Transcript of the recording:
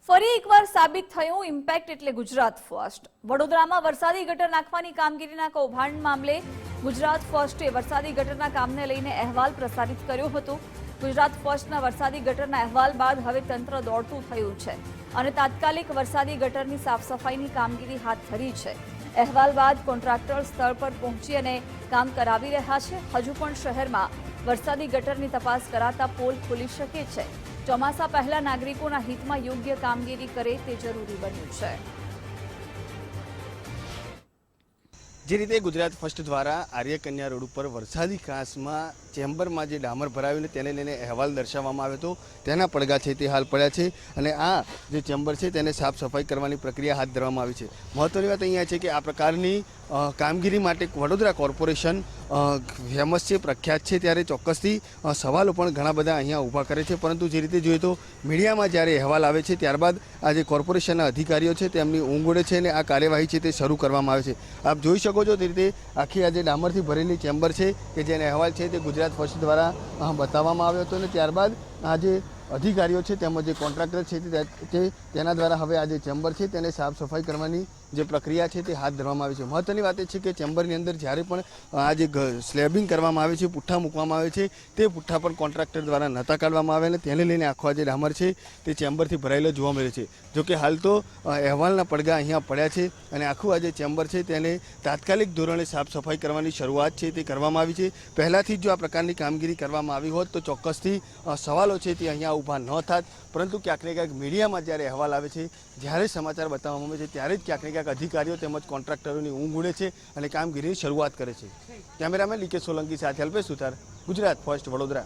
ફરી એકવાર સાબિત થયું ઇમ્પેક્ટ એટલે ગુજરાત ફર્સ્ટ। વડોદરામાં વરસાદી ગટર નાખવાની કામગીરીના કૌભાંડ મામલે ગુજરાત ફર્સ્ટે વરસાદી ગટરના કામને લઈને અહેવાલ પ્રસારિત કર્યો હતો। ગુજરાત ફર્સ્ટના વરસાદી ગટરના અહેવાલ બાદ હવે તંત્ર દોડતું થયું છે અને તાત્કાલિક વરસાદી ગટરની સાફસફાઈની કામગીરી હાથ ધરી છે। અહેવાલ બાદ કોન્ટ્રાક્ટર સ્થળ પર પહોંચી અને કામ કરાવી રહ્યા છે। હજુ પણ શહેરમાં વરસાદી ગટરની તપાસ કરાતા પોલ ખુલી શકે છે। ચોમાસા પહેલા નાગરિકોના હિતમાં યોગ્ય કામગીરી કરે તે જરૂરી બન્યું છે। જે રીતે ગુજરાત ફર્સ્ટ દ્વારા આર્ય કન્યા રોડ ઉપર વરસાદી કાંસમાં ચેમ્બરમાં જે ડામર ભરાવ્યું તેને લઈને અહેવાલ દર્શાવવામાં આવ્યો હતો તેના પડઘા છે તે હાલ પડ્યા છે અને આ જે ચેમ્બર છે તેને સાફ સફાઈ કરવાની પ્રક્રિયા હાથ ધરવામાં આવી છે। મહત્વની વાત અહીંયા છે કે આ પ્રકારની કામગીરી માટે વડોદરા કોર્પોરેશન ફેમસ છે, પ્રખ્યાત છે, ત્યારે ચોક્કસથી સવાલો પણ ઘણા બધા અહીંયા ઊભા કરે છે। પરંતુ જે રીતે જોઈએ તો મીડિયામાં જ્યારે અહેવાલ આવે છે ત્યારબાદ આ જે કોર્પોરેશનના અધિકારીઓ છે તેમની ઊંઘ ઉડે છે અને આ કાર્યવાહી છે તે શરૂ કરવામાં આવે છે। આપ જોઈ શકો છો તે રીતે આખી આ જે ડામરથી ભરેલી ચેમ્બર છે કે જેનો અહેવાલ છે તે ગુજરાત ફર્સ્ટ દ્વારા બતાવવામાં આવ્યો હતો અને ત્યારબાદ આ જે અધિકારીઓ છે તેમજ જે કોન્ટ્રાક્ટર છે તેના દ્વારા હવે આ જે ચેમ્બર છે તેને સાફ સફાઈ કરવાની જે પ્રક્રિયા છે તે હાથ ધરવામાં આવી છે। મહત્વની વાત એ છે કે ચેમ્બરની અંદર જ્યારે પણ આ જે સ્લેબિંગ કરવામાં આવે છે, પુઠ્ઠા મૂકવામાં આવે છે તે પુઠ્ઠા પણ કોન્ટ્રાક્ટર દ્વારા નહોતા કાઢવામાં આવે અને તેને લઈને આખો આ જે ડામર છે તે ચેમ્બરથી ભરાયેલો જોવા મળે છે। જોકે હાલ તો અહેવાલના પડઘા અહીંયા પડ્યા છે અને આખું આ જે ચેમ્બર છે તેને તાત્કાલિક ધોરણે સાફ સફાઈ કરવાની શરૂઆત છે તે કરવામાં આવી છે। પહેલાંથી જ જો આ પ્રકારની કામગીરી કરવામાં આવી હોત તો ચોક્કસથી સવાલો છે તે અહીંયા ઊભા ન થાત, પરંતુ ક્યાંક ને ક્યાંક મીડિયામાં જ્યારે અહેવાલ આવે છે, જ્યારે સમાચાર બતાવવામાં આવે છે ત્યારે જ ક્યાંક ને ક્યાંક અધિકારીઓ તેમજ કોન્ટ્રાક્ટરોની ઊંઘ ઉડે છે અને કામગીરીની શરૂઆત કરે છે। કેમેરામેન લીકે સોલંકી સાથે અલ્પેશ સુથાર, ગુજરાત ફર્સ્ટ, વડોદરા।